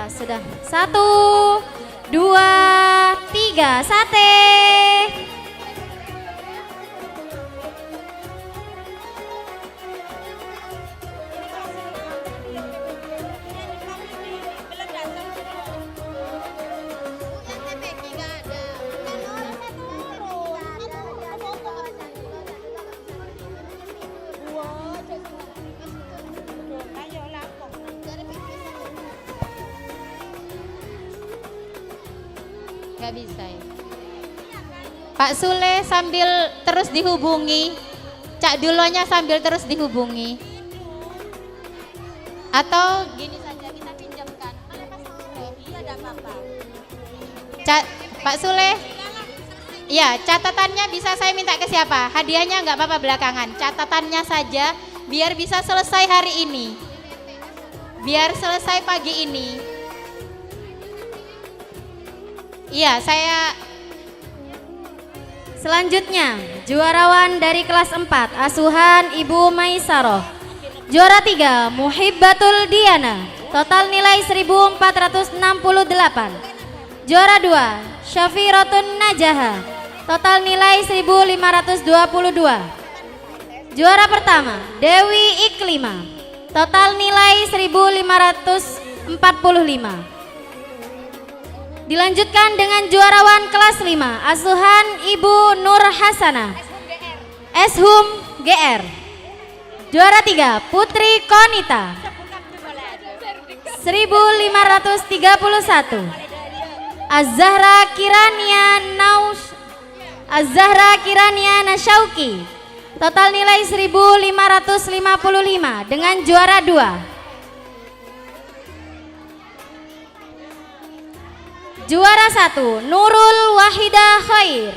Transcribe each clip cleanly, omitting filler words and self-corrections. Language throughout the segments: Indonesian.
Ya, sudah. 1, 2, 3, sate. Gak bisa ya. Pak Sule sambil terus dihubungi, Cak Dulonya sambil terus dihubungi. Atau gini saja kita pinjamkan. Mana Pak Sule? Iya ada apa-apa. Pak Sule, ya catatannya bisa saya minta ke siapa? Hadiahnya nggak apa-apa belakangan. Catatannya saja biar bisa selesai hari ini. Biar selesai pagi ini. Iya, saya. Selanjutnya, juarawan dari kelas 4, asuhan Ibu Maisaroh. Juara 3, Muhibbatul Diana, total nilai 1468. Juara 2, Syafiratun Najaha, total nilai 1522. Juara pertama, Dewi Iklima, total nilai 1545. Dilanjutkan dengan juarawan kelas 5, asuhan Ibu Nur Hasanah, Eshum GR. Juara 3, Putri Konita, 1531. Az-Zahra Kirania Nasyauki, total nilai 1555 dengan juara 2. Juara 1, Nurul Wahida Khair,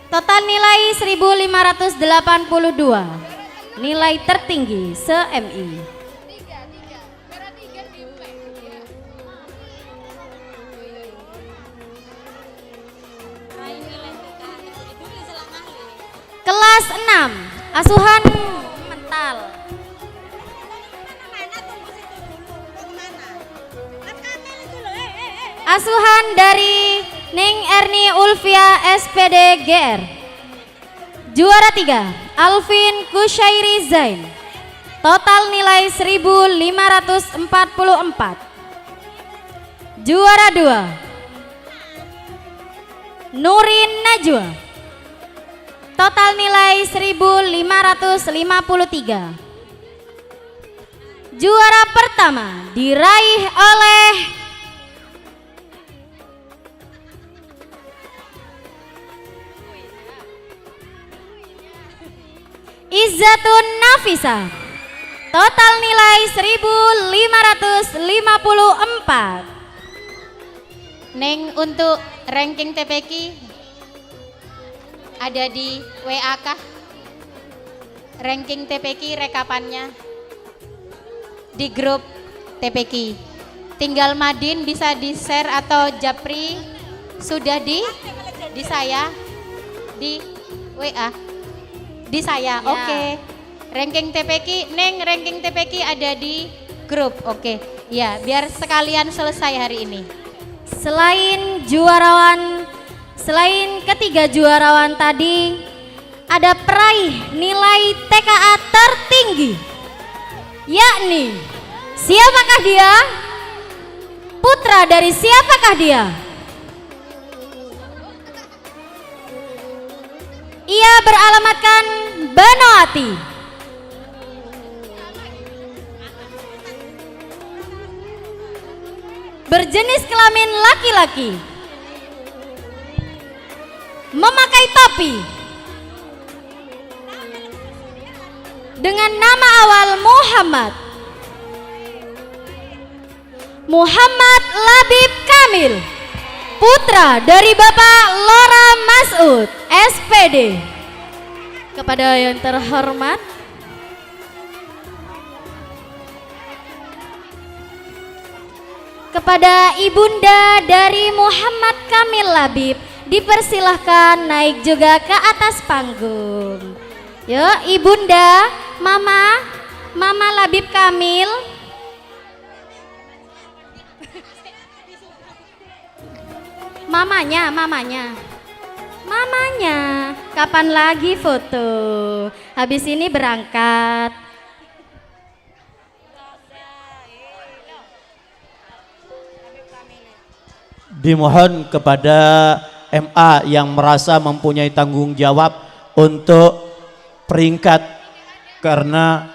total nilai 1582, nilai tertinggi se-MI. Kelas 6, asuhan mental. Asuhan dari Ning Erni Ulfia SPD GR. Juara 3, Alvin Kushairi Zain, total nilai 1544. Juara 2, Nurin Najwa, total nilai 1553. Juara pertama diraih oleh Izzatun Nafisa, total nilai 1554. Neng, untuk ranking TPQ ada di WA kah? Ranking TPQ rekapannya di grup TPQ. Tinggal Madin bisa di-share atau Japri sudah di saya di WA. Di saya, ya. Oke. Ranking TPQ, Neng, ranking TPQ ada di grup, oke. Ya, biar sekalian selesai hari ini. Selain ketiga juarawan tadi, ada peraih nilai TKA tertinggi, yakni siapakah dia? Putra dari siapakah dia? Ia beralamatkan Banoati. Berjenis kelamin laki-laki. Memakai topi. Dengan nama awal Muhammad. Muhammad Labib Kamil, putra dari Bapak Lora Mas'ud, SPD. Kepada yang terhormat, kepada ibunda dari Muhammad Kamil Labib, dipersilahkan naik juga ke atas panggung. Yuk, ibunda, mama Labib Kamil. Mamanya, mamanya. Mamanya, kapan lagi foto? Habis ini berangkat. Dimohon kepada MA yang merasa mempunyai tanggung jawab untuk peringkat karena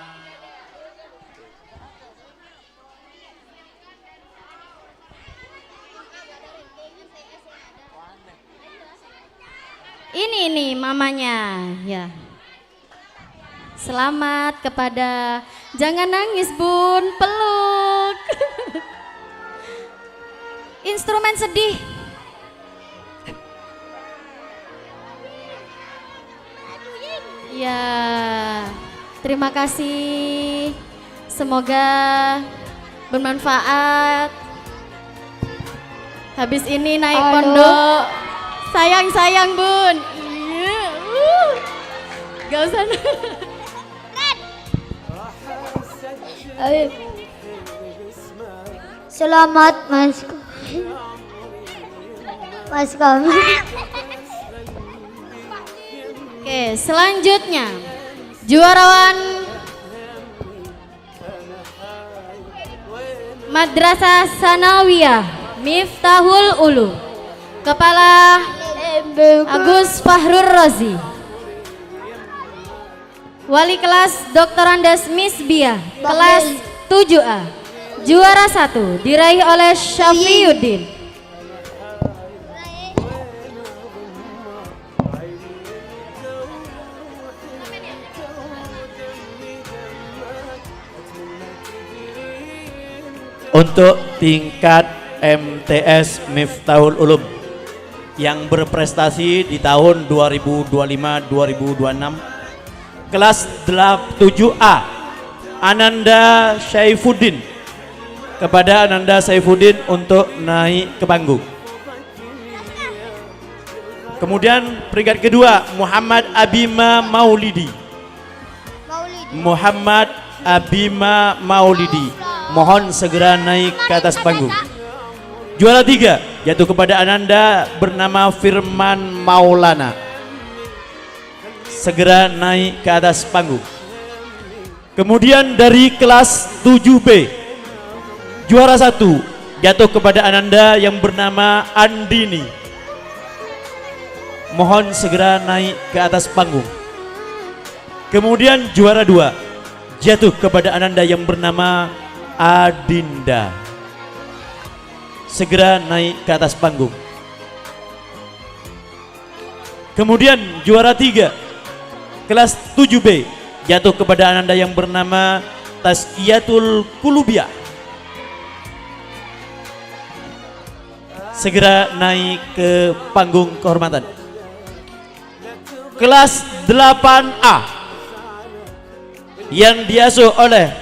ini mamanya ya. Selamat kepada, jangan nangis Bun, peluk. Instrumen sedih. Ya, terima kasih. Semoga bermanfaat. Habis ini naik pondok. Sayang-sayang Bun. Iya. Gak usah. Selamat Mas kami. Oke, selanjutnya juarawan Madrasah Sanawiyah Miftahul Ulu, Kepala Agus Fahrur Rozi. Wali kelas Dr. Andes Misbiah, kelas 7A. Juara 1 diraih oleh Syafiuddin. untuk tingkat MTS Miftahul Ulum yang berprestasi di tahun 2025-2026 kelas 7A Ananda Saifuddin, kepada Ananda Saifuddin untuk naik ke panggung. Kemudian peringkat kedua Muhammad Abima Maulidi. Muhammad Abima Maulidi, mohon segera naik ke atas panggung. Juara 3 jatuh kepada Ananda bernama Firman Maulana, segera naik ke atas panggung. Kemudian dari kelas 7B juara 1 jatuh kepada Ananda yang bernama Andini, mohon segera naik ke atas panggung. Kemudian juara 2 jatuh kepada Ananda yang bernama Adinda, segera naik ke atas panggung. Kemudian juara 3 kelas 7B jatuh kepada Ananda yang bernama Tazkiyatul Qulubiyah, segera naik ke panggung kehormatan. Kelas 8A yang diasuh oleh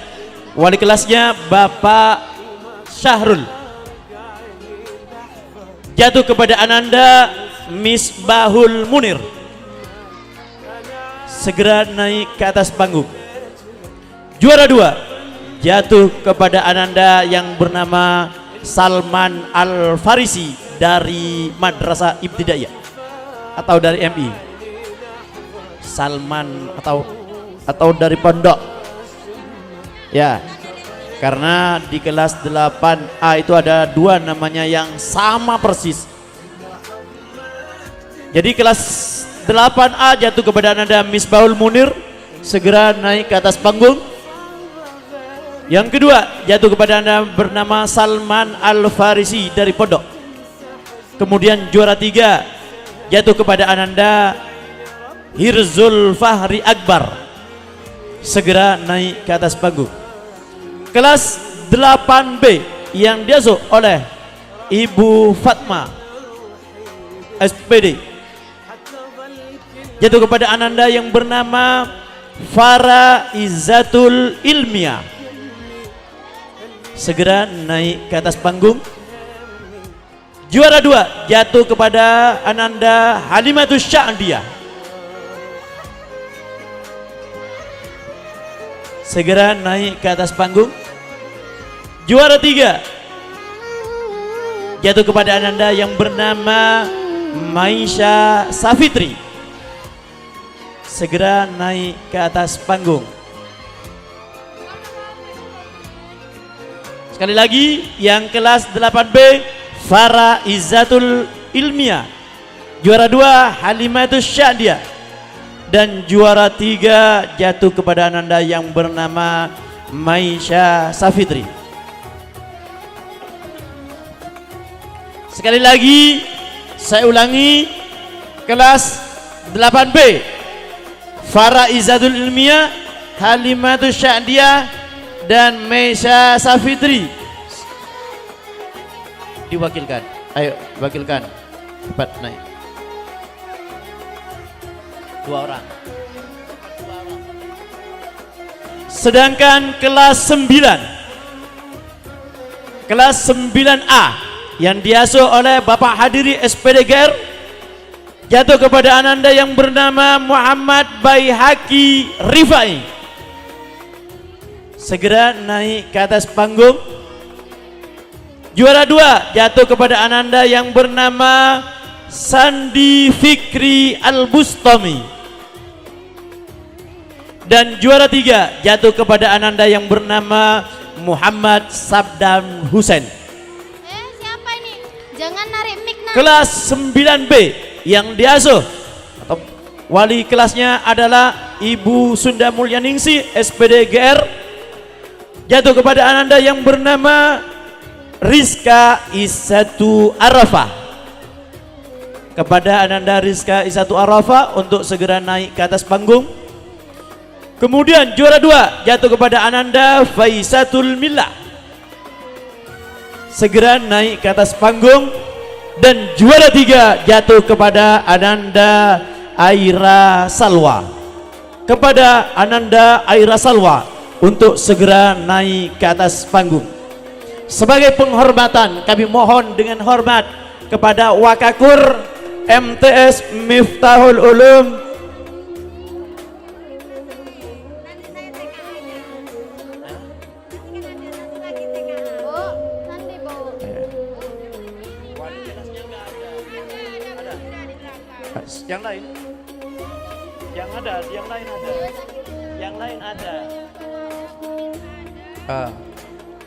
wali kelasnya Bapak Syahrul, jatuh kepada Ananda Misbahul Munir, segera naik ke atas panggung. Juara 2 jatuh kepada Ananda yang bernama Salman Al-Farisi dari Madrasah Ibtidaiyah atau dari MI. Salman atau dari pondok ya, karena di kelas 8A itu ada 2 namanya yang sama persis. Jadi kelas 8A jatuh kepada Ananda Misbahul Munir, segera naik ke atas panggung. Yang kedua jatuh kepada Anda bernama Salman Al-Farisi dari pondok. Kemudian juara 3 jatuh kepada Ananda Hirzul Fahri Akbar, segera naik ke atas panggung. Kelas 8B yang diasuh oleh Ibu Fatma SPD jatuh kepada Ananda yang bernama Farah Izzatul Ilmiah, segera naik ke atas panggung. Juara 2 jatuh kepada Ananda Halimatus Sya'diyah, segera naik ke atas panggung. Juara 3 jatuh kepada ananda yang bernama Maisha Safitri. Segera naik ke atas panggung. Sekali lagi, yang kelas 8B Farah Izzatul Ilmiah, juara 2 Halimatus Syadiah, dan juara 3 jatuh kepada ananda yang bernama Maisha Safitri. Sekali lagi saya ulangi, kelas 8B Farah Izzatul Ilmiah, Halimatus Syadiah, dan Maisha Safitri. Diwakilkan, ayo wakilkan, cepat naik. 2 orang. Sedangkan kelas 9, kelas 9A yang diasuh oleh Bapak Hadiri SPD GR, jatuh kepada ananda yang bernama Muhammad Baihaqi Rifai. Segera naik ke atas panggung. Juara 2 jatuh kepada ananda yang bernama Sandi Fikri Al-Bustami, dan juara 3 jatuh kepada ananda yang bernama Muhammad Sabdan Husain. Siapa ini? Jangan narik mic. Kelas 9B yang diasuh atau wali kelasnya adalah Ibu Sunda Mulyaningsih SPD GR, jatuh kepada ananda yang bernama Rizka Isatu Arafah. Kepada ananda Rizka Isatu Arafah untuk segera naik ke atas panggung. Kemudian juara 2 jatuh kepada ananda Faisatul Millah. Segera naik ke atas panggung. Dan juara 3 jatuh kepada ananda Aira Salwa. Kepada ananda Aira Salwa untuk segera naik ke atas panggung. Sebagai penghormatan, kami mohon dengan hormat kepada Wakakur MTS Miftahul Ulum yang lain, yang lain ada.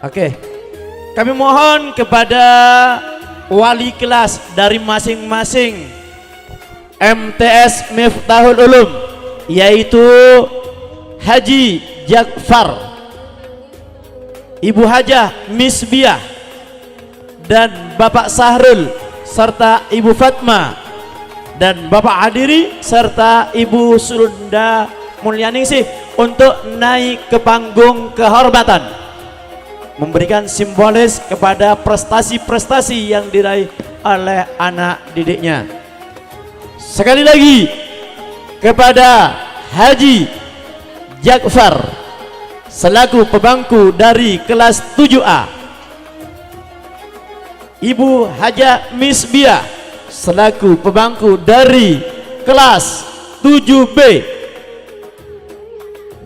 Oke. Kami mohon kepada wali kelas dari masing-masing MTS Miftahul Ulum, yaitu Haji Jakfar, Ibu Hajah Misbiah, dan Bapak Sahrul serta Ibu Fatma, dan Bapak Hadiri serta Ibu Sunda Mulyaningsih untuk naik ke panggung kehormatan, memberikan simbolis kepada prestasi-prestasi yang diraih oleh anak didiknya. Sekali lagi kepada Haji Jakfar selaku pebangku dari kelas 7A, Ibu Hajah Misbiah selaku pebangku dari kelas 7B,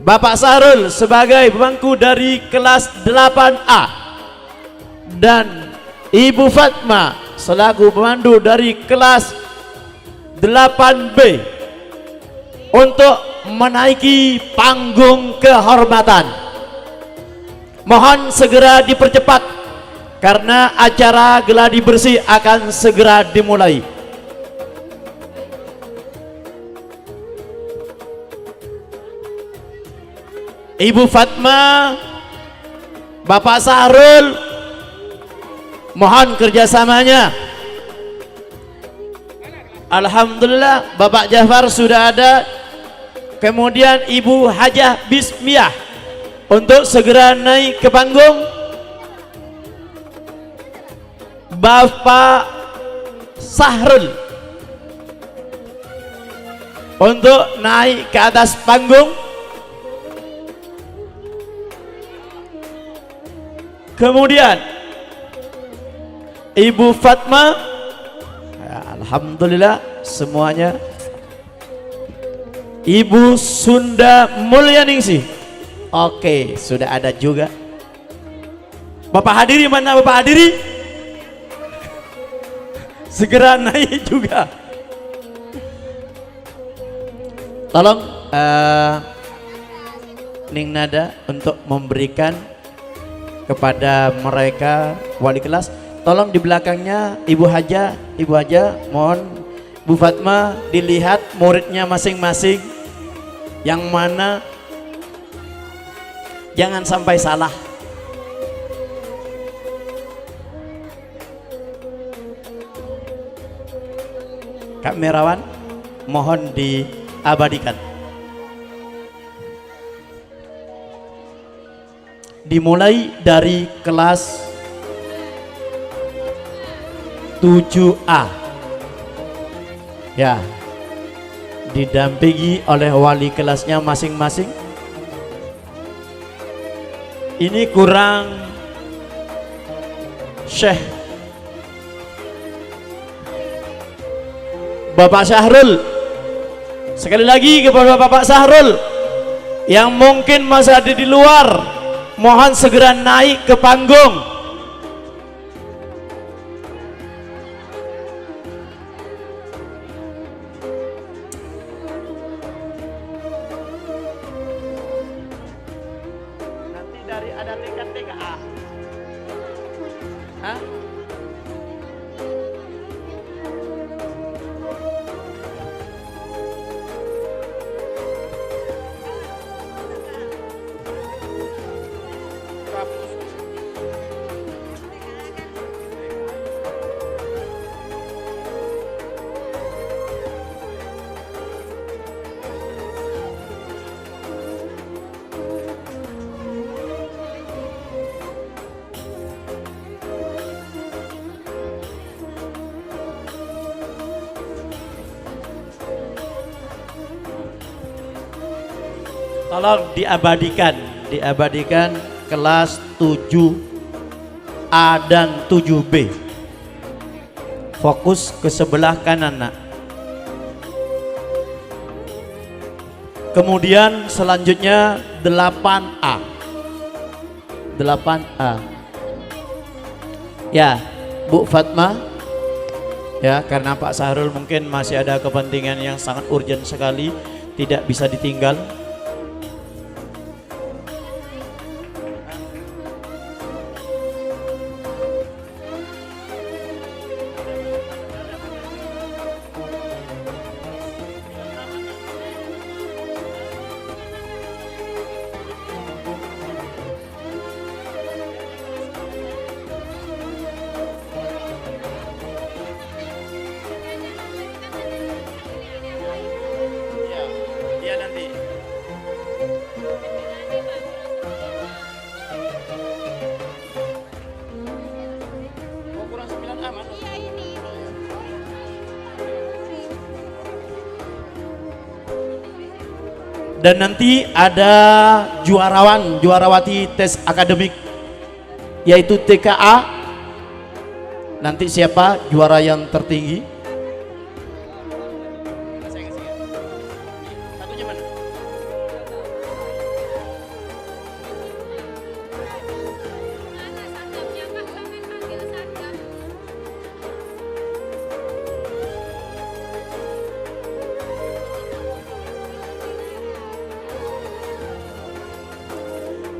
Bapak Sahrul sebagai pebangku dari kelas 8A, dan Ibu Fatma selaku pemandu dari kelas 8B untuk menaiki panggung kehormatan. Mohon segera dipercepat karena acara geladi bersih akan segera dimulai. Ibu Fatma, Bapak Sahrul, mohon kerjasamanya. Alhamdulillah Bapak Jafar sudah ada. Kemudian Ibu Hajah Bismiyah untuk segera naik ke panggung. Bapak Sahrul untuk naik ke atas panggung. Kemudian Ibu Fatma, alhamdulillah semuanya. Ibu Sunda Mulyaningsih, oke, sudah ada juga. Bapak Hadiri, mana Bapak Hadiri? segera naik juga. Tolong Ning Nada untuk memberikan kepada mereka wali kelas. Tolong di belakangnya Ibu Haja, mohon Bu Fatma dilihat muridnya masing-masing yang mana, jangan sampai salah. Kamerawan mohon diabadikan. Dimulai dari kelas 7A. Ya. Didampingi oleh wali kelasnya masing-masing. Ini kurang Syekh Bapak Syahrul. Sekali lagi kepada Bapak Syahrul yang mungkin masih ada di luar, mohon segera naik ke panggung. Nanti dari ada tingkat 3A. Hah? Tolong diabadikan kelas 7A dan 7B. Fokus ke sebelah kanan, nak. Kemudian selanjutnya 8A. 8A. Ya, Bu Fatma. Ya, karena Pak Syahrul mungkin masih ada kepentingan yang sangat urgent sekali, tidak bisa ditinggal. Dan nanti ada juarawati tes akademik yaitu TKA. Nanti siapa juara yang tertinggi? Satunya mana?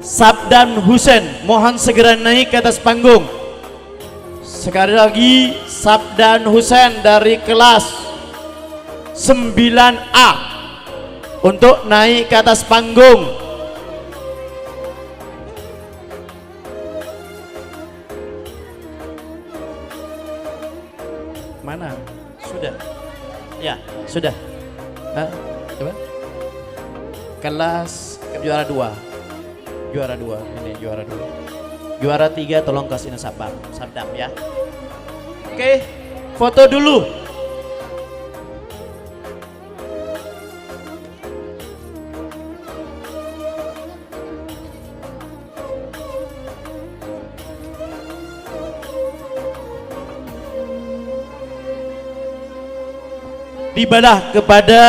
Sabdan Husen, mohon segera naik ke atas panggung. Sekali lagi, Sabdan Husen dari kelas 9A untuk naik ke atas panggung. Mana? Sudah? Ya, sudah. Coba. Kelas juara 2. Juara 2, ini juara 2. Juara 3 tolong kasih sabdam ya. Oke, foto dulu. Dibalah kepada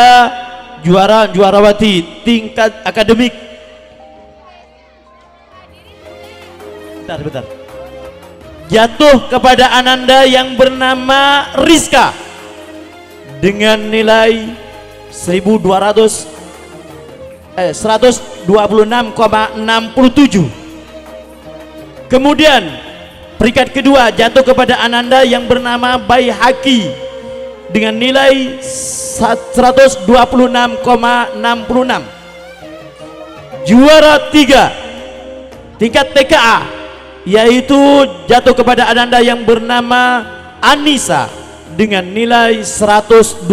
juarawati tingkat akademik. Bentar. jatuh kepada ananda yang bernama Rizka dengan nilai 126,67. Kemudian peringkat kedua jatuh kepada ananda yang bernama Baihaqi dengan nilai 126,66. Juara 3 tingkat TKA yaitu jatuh kepada ananda yang bernama Anissa dengan nilai 120.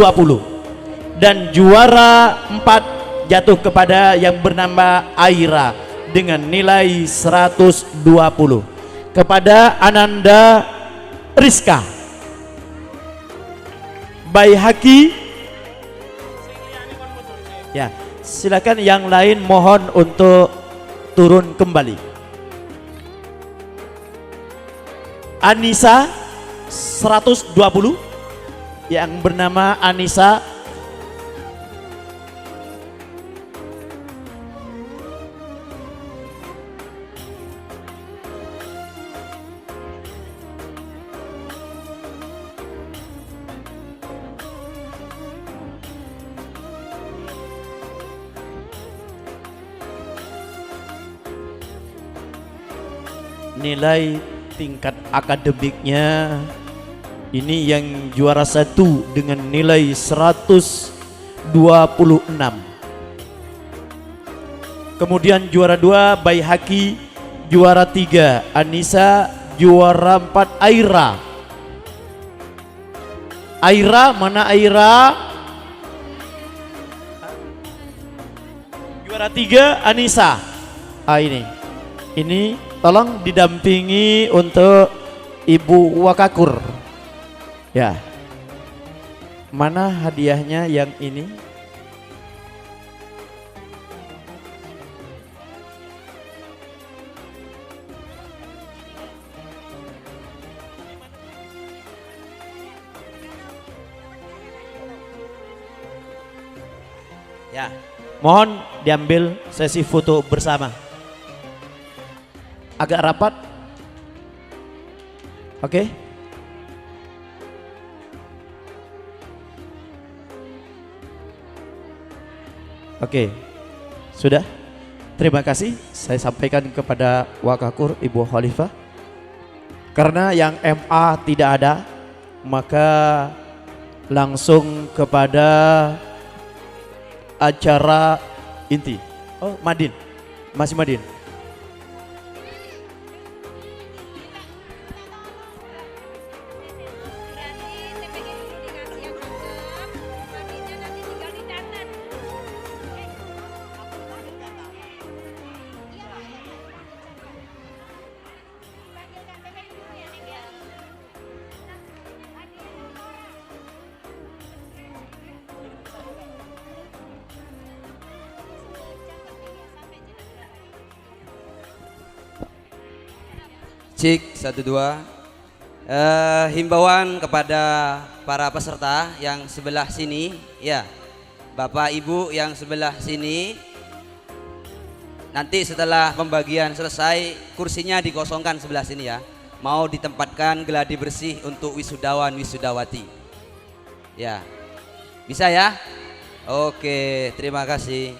Dan juara 4 jatuh kepada yang bernama Aira dengan nilai 120. Kepada ananda Rizka, Baihaqi, ya silakan yang lain mohon untuk turun kembali. Anissa 120, yang bernama Anissa nilai tingkat akademiknya ini yang juara 1 dengan nilai 126. Kemudian juara 2 Baihaqi, juara 3 Anissa, juara 4 Aira. Aira mana Aira? Juara 3 Anissa. Ini tolong didampingi untuk Ibu Wakakur. Ya. Mana hadiahnya yang ini? Ya. Mohon diambil sesi foto bersama. Agak rapat. Oke. Oke. Sudah. Terima kasih saya sampaikan kepada Wakakur Ibu Khalifah. Karena yang MA tidak ada, maka langsung kepada acara inti. Oh, Madin. Masih Madin. Cik 1 2. Himbauan kepada para peserta yang sebelah sini, ya, Bapak Ibu yang sebelah sini, nanti setelah pembagian selesai kursinya dikosongkan sebelah sini ya. Mau ditempatkan geladi bersih untuk wisudawan wisudawati. Ya, bisa ya? Oke, terima kasih.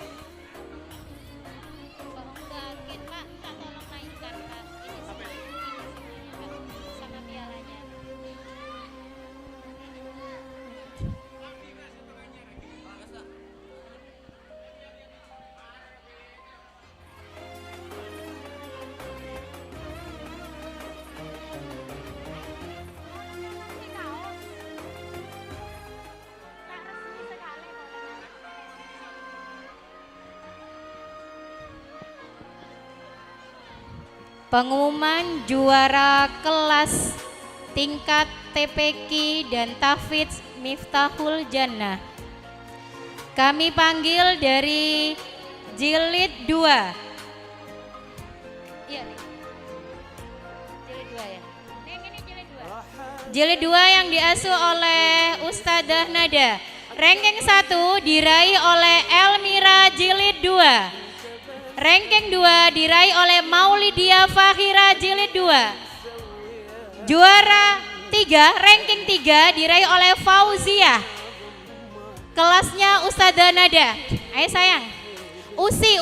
Pengumuman juara kelas tingkat TPQ dan Tahfidz Miftahul Jannah. Kami panggil dari Jilid 2. Iya. Jilid 2 ya. Ini Jilid 2. Jilid 2 yang diasuh oleh Ustadzah Nada. Ranking 1 diraih oleh Elmira Jilid 2. Ranking 2 diraih oleh Maulidia Fahira Jilid 2. Juara 3, ranking 3 diraih oleh Fauzia. Kelasnya Ustadzah Nada. Ayo sayang. Usi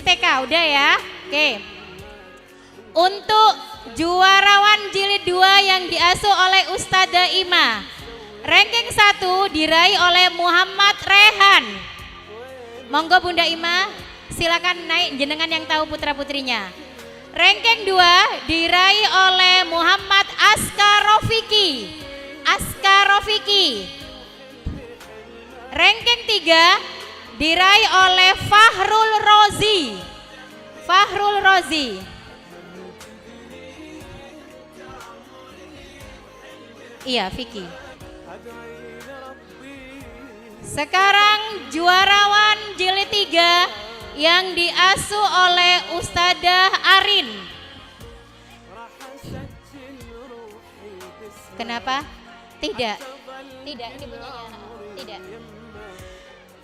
TK udah ya. Oke. Untuk juarawan jilid 2 yang diasuh oleh Ustadzah Ima. Ranking 1 diraih oleh Muhammad Rehan. Monggo Bunda Ima, silakan naik, jenengan yang tahu putra-putrinya. Ranking 2 diraih oleh Muhammad Askarofiki. Ranking 3 diraih oleh Fahrul Rozi. Iya, Vicky. Sekarang juarawan jilid 3 yang diasuh oleh Ustadzah Arin. Kenapa? Tidak ini punyanya. Tidak.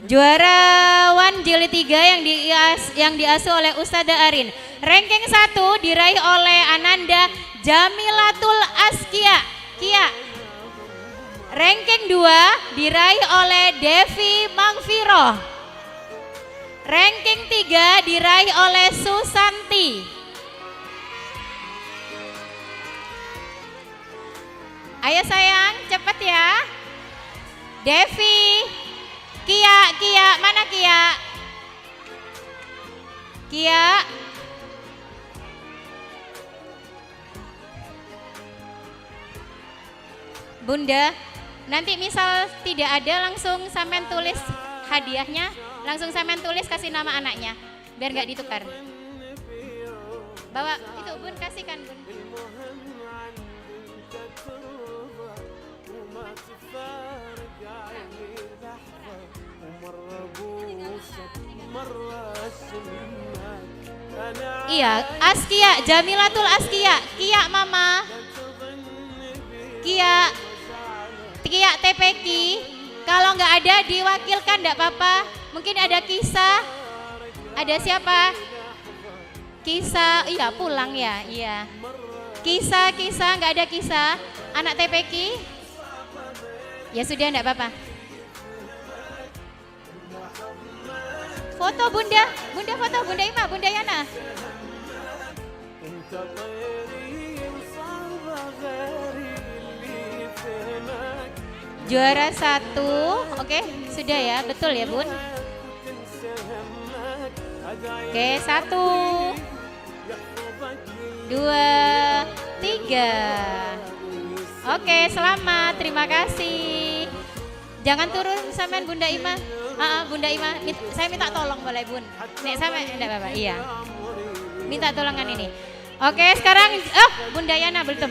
Juarawan jilid 3 yang diasuh oleh Ustadzah Arin. Ranking 1 diraih oleh Ananda Jamilatul Askia. Ranking 2 diraih oleh Devi Mangfiro. Ranking 3 diraih oleh Susanti. Ayo sayang, cepet ya. Devi, Kia, mana Kia? Bunda, nanti misal tidak ada langsung sampean tulis hadiahnya, langsung sampean tulis kasih nama anaknya, biar nggak ditukar. Bawa itu Bun, kasihkan Bun. Iya, Askia, Jamilatul Askia, Kia Mama, Kia TPQ. Kalau nggak ada diwakilkan nggak apa-apa. Mungkin ada Kisah, ada siapa? Kisah, iya pulang ya, iya. Kisah, nggak ada Kisah. Anak TPQ? Ya sudah, nggak apa-apa. Foto Bunda foto Bunda Ima, Bunda Yana. Juara 1, oke, sudah ya, betul ya Bun. Oke, 1, 2, 3. Oke, selamat, terima kasih. Jangan turun sampean Bunda Ima. Bunda Ima, saya minta tolong boleh Bun. Nek sampai enggak apa-apa, iya. Minta tolongan ini. Oke, sekarang Bunda Yana belum.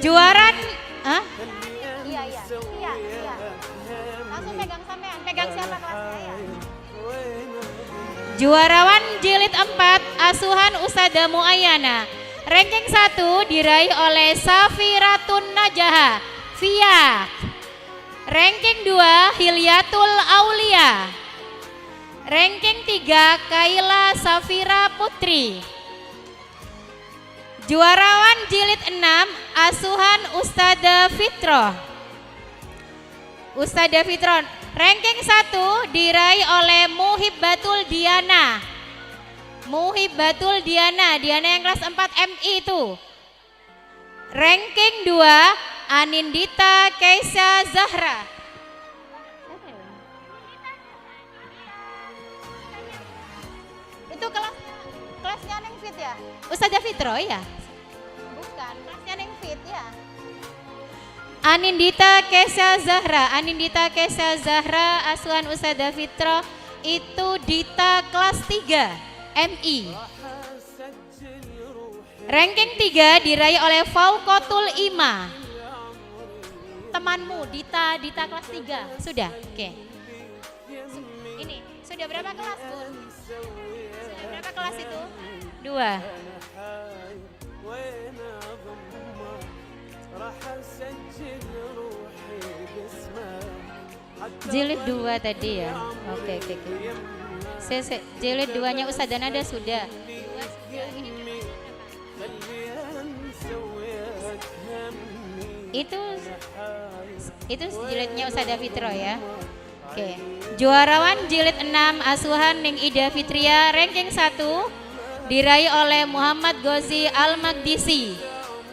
Juaran Iya. Langsung pegang sampean, pegang siapa kelasnya ya? Juarawan jilid 4 asuhan Ustadzah Muayyana. Ranking 1 diraih oleh Safiratun Najaha, Via. Ranking 2 Hilyatul Aulia. Ranking 3 Kaila Safira Putri. Juarawan jilid 6 asuhan Ustadzah Fitron. Ranking 1 diraih oleh Muhibbatul Diana. Diana yang kelas 4 MI itu. Ranking 2 Anindita Keisha Zahra. Itu kelasnya Neng Fit ya? Ustadzah Fitro ya? Bukan, kelasnya Neng Fit ya. Anindita Keisha Zahra asuhan Ustadzah Fitro itu Dita kelas 3 MI. Ranking 3 diraih oleh Faukotul Ima. Temanmu Dita kelas 3. Sudah? Oke. Ini sudah berapa kelas, Bu? Sudah berapa kelas itu? 2. Jilid 2 tadi ya. Oke. Jilid 2-nya Ustadzah Nada sudah. Ini Itu jilidnya Ustadzah Fitro ya. Oke. Juarawan jilid 6 asuhan Ning Ida Fitria ranking 1 diraih oleh Muhammad Gozi Al-Magdisi.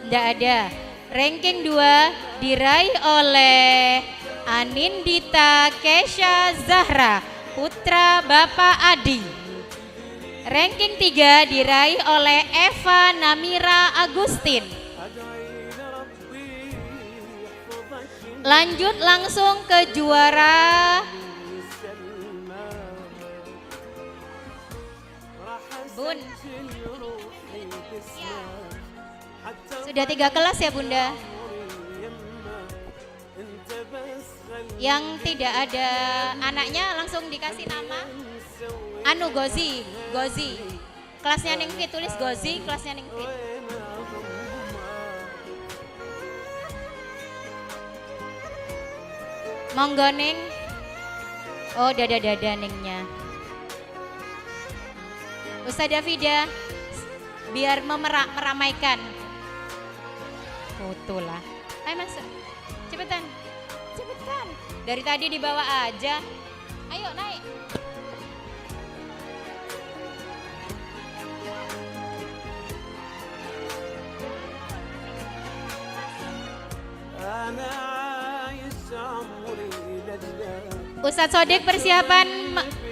Tidak ada. Ranking 2 diraih oleh Anindita Kesha Zahra, putra Bapak Adi. Ranking 3 diraih oleh Eva Namira Agustin. Lanjut langsung ke juara Bun. Sudah 3 kelas ya Bunda? Yang tidak ada anaknya langsung dikasih nama Gozi. Kelasnya Ning Fit, tulis Gozi, kelasnya Ning Fit. Monggo Ning. Oh, dada Ningnya. Ustadzah Fida, biar meramaikan. Foto lah. Ayo masuk. Cepetan. Dari tadi dibawa aja. Ayo naik. Ustadz Sodik persiapan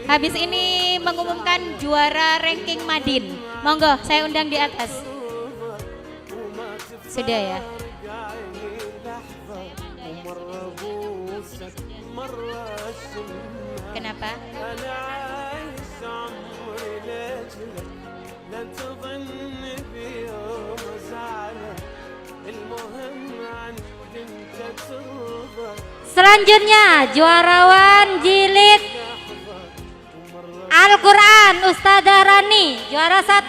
habis ini mengumumkan juara ranking Madin. Monggo, saya undang di atas. Sudah ya. Kenapa? Selanjutnya juarawan jilid Al-Quran Ustadzah Rani juara 1.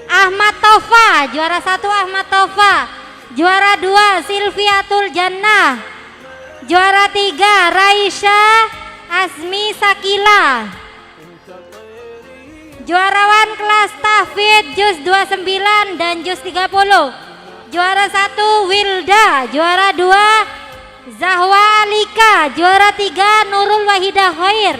Ahmad Tofa juara 1 Ahmad Tofa. Juara 2 Silviatul Jannah. Juara 3 Raisya Azmi Sakila. Juarawan kelas tahfidz juz 29 dan juz 30. Juara 1 Wilda, juara 2 Zahwa Alika, juara 3 Nurul Wahidah Khair.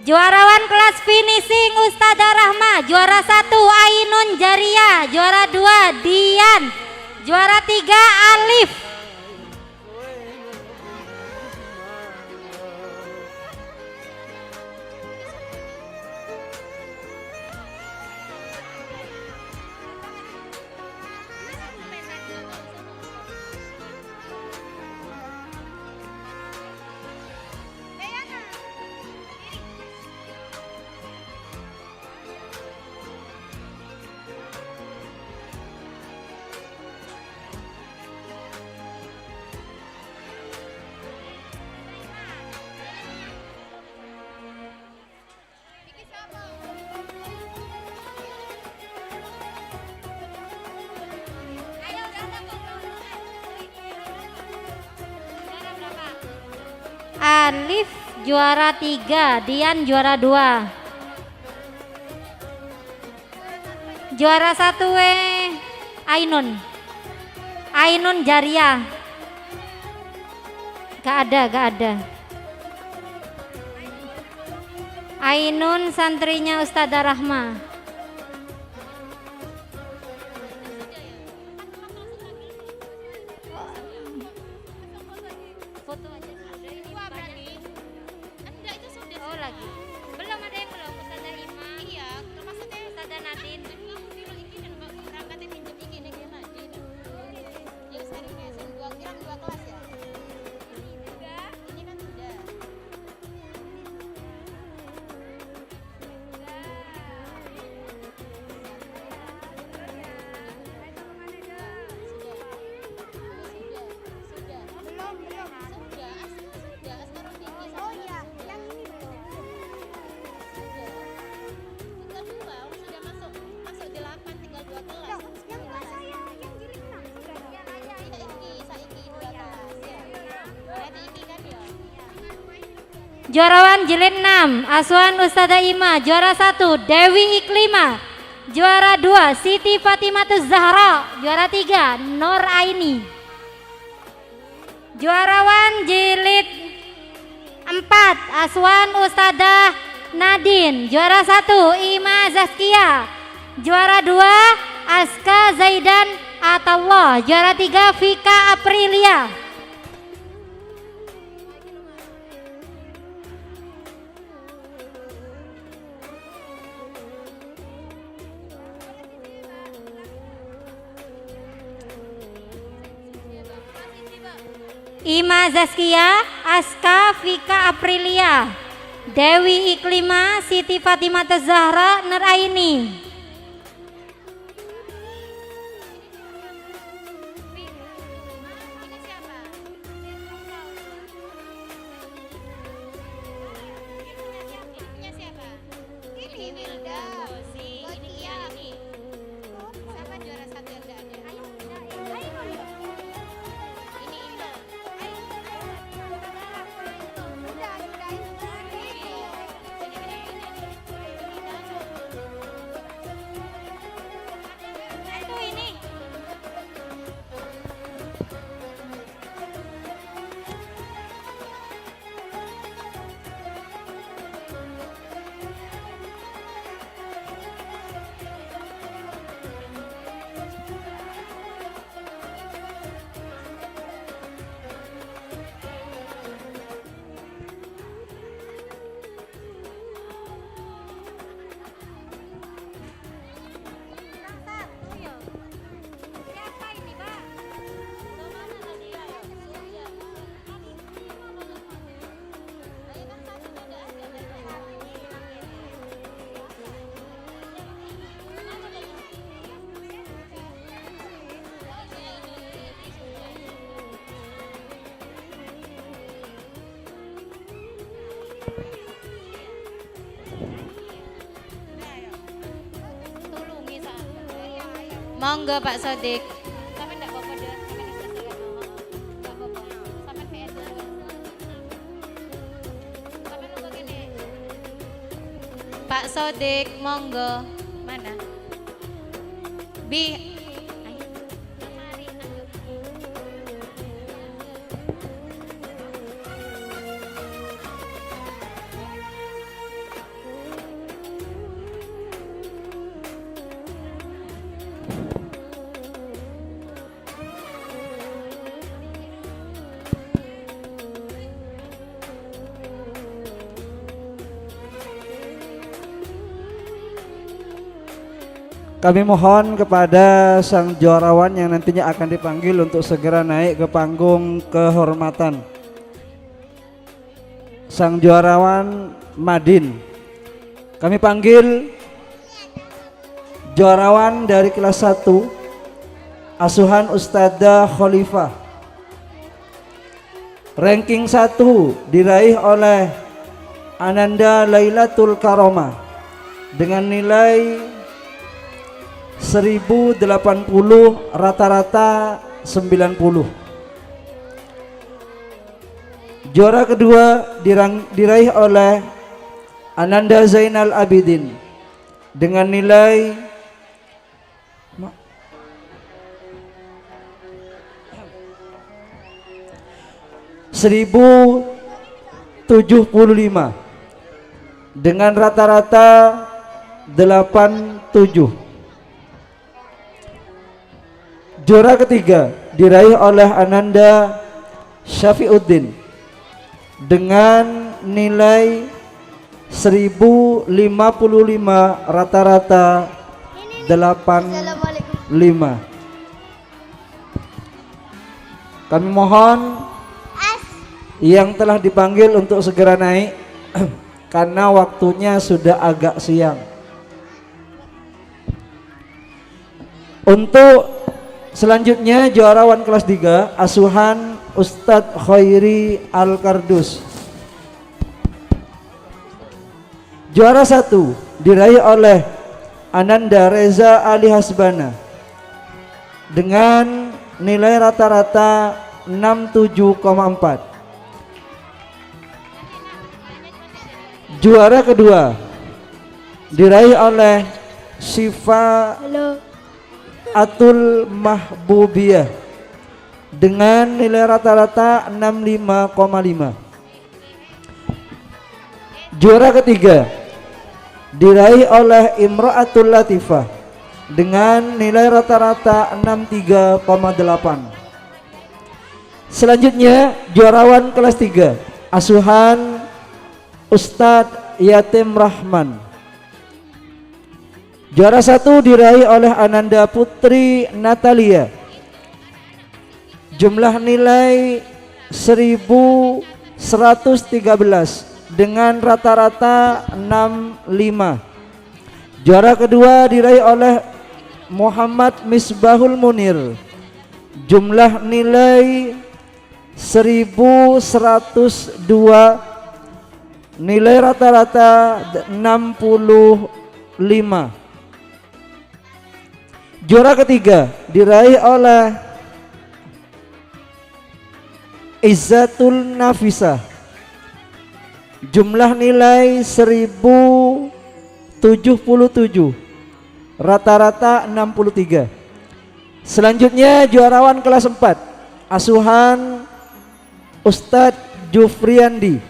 Juarawan kelas finishing Ustadzah Rahma, juara 1 Ainun Jaria, juara 2 Dian, juara 3 Alif. Alif juara 3, Dian juara 2. Juara 1 Ainun Jaria. Gak ada. Ainun santrinya Ustadzah Rahma. Foto aja. Oh lagi. Belum ada yang belum Ustadzah Ima. Iya, maksudnya Ustadzah Nadin. Kamu bilang iki dan berangkatnya pinjam iki nih ke Nadin. Ya sering dua kelas ya. Enggak, ini kan sudah. Juarawan jilid 6 asuhan Ustazah Ima. Juara 1 Dewi Iklima. Juara 2 Siti Fatimatuz Zahra. Juara 3 Nur Aini. Juarawan jilid 4 asuhan Ustazah Nadine. Juara 1 Ima Zaskia. Juara 2 Aska Zaidan Atallah. Juara 3 Vika Aprilia. Ima Zaskia, Aska Vika Aprilia, Dewi Iklima, Siti Fatimatuz Zahra, Nur Aini. Monggo Pak Sodik. Sampai enggak apa-apa deh, sampai diselesaikan. Enggak apa-apa. Sampai PS dulu. Sampai nunggu gini. Pak Sodik, monggo. Mana? Bi. Ayo. Mari anggap. Kami mohon kepada sang juarawan yang nantinya akan dipanggil untuk segera naik ke panggung kehormatan. Sang juarawan Madin. Kami panggil juarawan dari kelas 1 asuhan Ustadzah Khalifah. Ranking 1 diraih oleh Ananda Lailatul Karomah dengan nilai 1080, rata-rata 90. Juara kedua diraih oleh Ananda Zainal Abidin dengan nilai 1075 dengan rata-rata 87. Juara ketiga diraih oleh Ananda Syafiuddin dengan nilai 1055, rata-rata 85. Kami mohon yang telah dipanggil untuk segera naik karena waktunya sudah agak siang. Untuk selanjutnya juarawan kelas 3 asuhan Ustadz Khairi Al-Kardus. Juara 1 diraih oleh Ananda Reza Ali Hasbana dengan nilai rata-rata 67,4. Juara kedua diraih oleh Syifa Halo. Atul Mahbubiyah dengan nilai rata-rata 65,5. Juara ketiga diraih oleh Imra'atul Latifah dengan nilai rata-rata 63,8. Selanjutnya juarawan kelas 3 asuhan Ustadz Yatim Rahman. Juara 1 diraih oleh Ananda Putri Natalia. Jumlah nilai 1113 dengan rata-rata 65. Juara kedua diraih oleh Muhammad Misbahul Munir. Jumlah nilai 1102, nilai rata-rata 65. Juara ketiga diraih oleh Izzatul Nafisah. Jumlah nilai 1077, rata-rata 63. Selanjutnya juarawan kelas 4 asuhan Ustadz Jufriandi.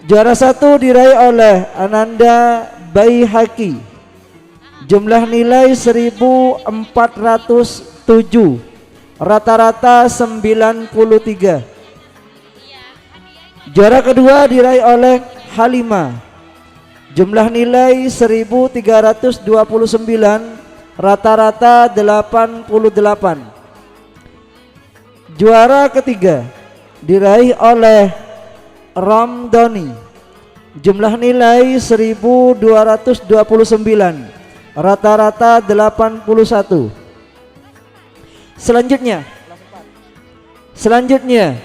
Juara 1 diraih oleh Ananda Baihaqi. Jumlah nilai 1407, rata-rata 93. Juara kedua diraih oleh Halimah. Jumlah nilai 1329, rata-rata 88. Juara ketiga diraih oleh Ramdhani. Jumlah nilai 1229, rata-rata 81. Selanjutnya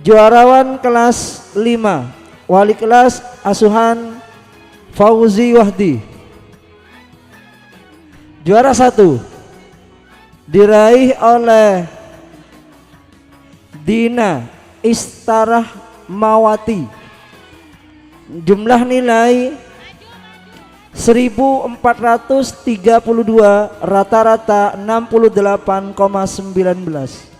juarawan kelas 5 wali kelas asuhan Fauzi Wahdi. Juara 1 diraih oleh Dina Istarah Mawati. Jumlah nilai 1432, rata-rata 68,19.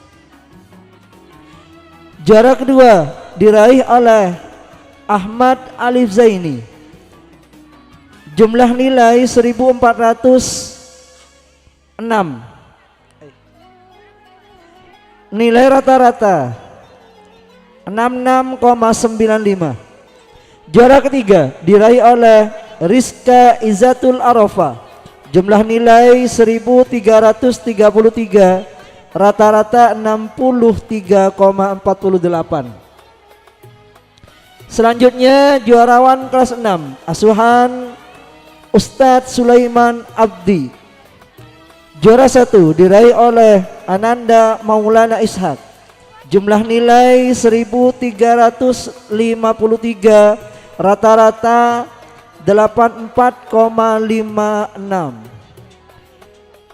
Juara kedua diraih oleh Ahmad Alif Zaini. Jumlah nilai 1406, nilai rata-rata 66,95. Juara ketiga diraih oleh Rizka Izzatul Arafah. Jumlah nilai 1333, rata-rata 63,48. Selanjutnya juarawan kelas 6 asuhan Ustadz Sulaiman Abdi. Juara 1 diraih oleh Ananda Maulana Ishak. Jumlah nilai 1353, rata-rata 84,56.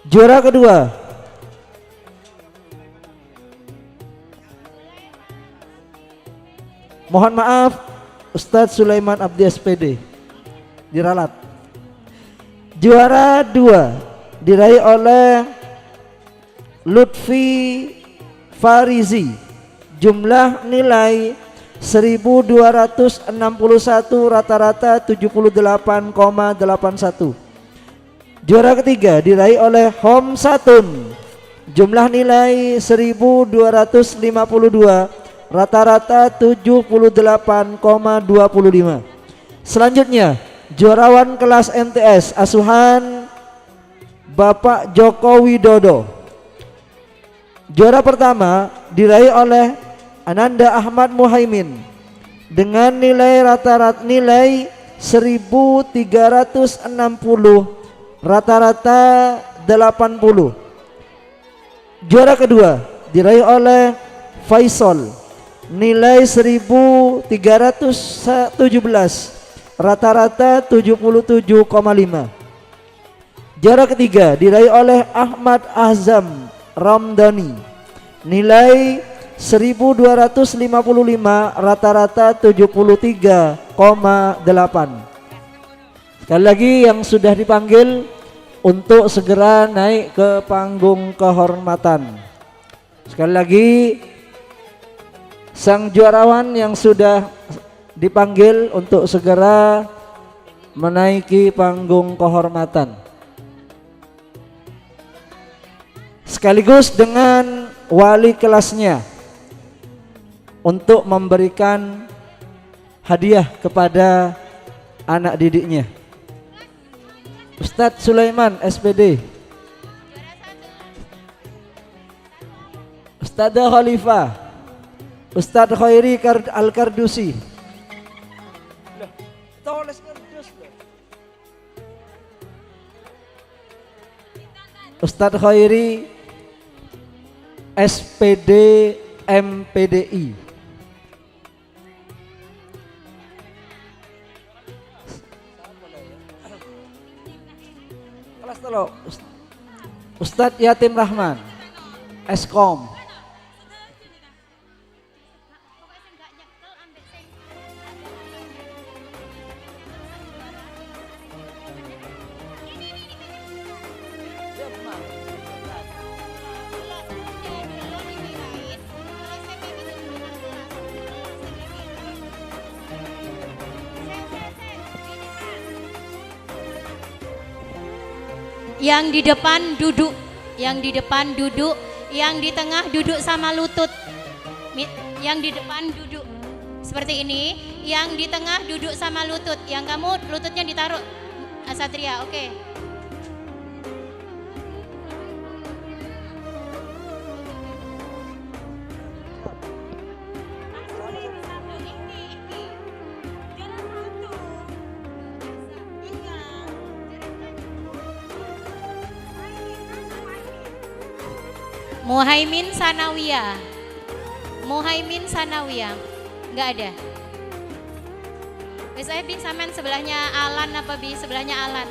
Juara kedua mohon maaf Ustadz Sulaiman Abdi SPD diralat. Juara 2 diraih oleh Lutfi Farizi. Jumlah nilai 1261, rata-rata 78,81. Juara ketiga diraih oleh Hom Satun. Jumlah nilai 1252, rata-rata 78,25. Selanjutnya juarawan kelas MTS asuhan Bapak Joko Widodo. Juara pertama diraih oleh Ananda Ahmad Muhaimin dengan nilai rata-rata nilai 1360, rata-rata 80. Juara kedua diraih oleh Faisal, nilai 1317, rata-rata 77,5. Juara ketiga diraih oleh Ahmad Azam Ramdhani, nilai 1255, rata-rata 73,8. Sekali lagi yang sudah dipanggil untuk segera naik ke panggung kehormatan. Sekali lagi sang juarawan yang sudah dipanggil untuk segera menaiki panggung kehormatan. Sekaligus dengan wali kelasnya untuk memberikan hadiah kepada anak didiknya. Ustadz Sulaiman SPD, Ustadzah Khalifah, Ustadz Khairi Al-Kardusi, Ustadz Khairi SPD MPDI, Ustadz Yatim Rahman Eskom, yang di depan duduk, yang di depan duduk, yang di tengah duduk sama lutut, yang di depan duduk seperti ini, yang di tengah duduk sama lutut, yang kamu lututnya ditaruh, Satria, oke. Muhaimin Sanawiyah, Muhaimin Sanawiyah, nggak ada. Wes saya bi sampean sebelahnya Alan apa bi sebelahnya Alan?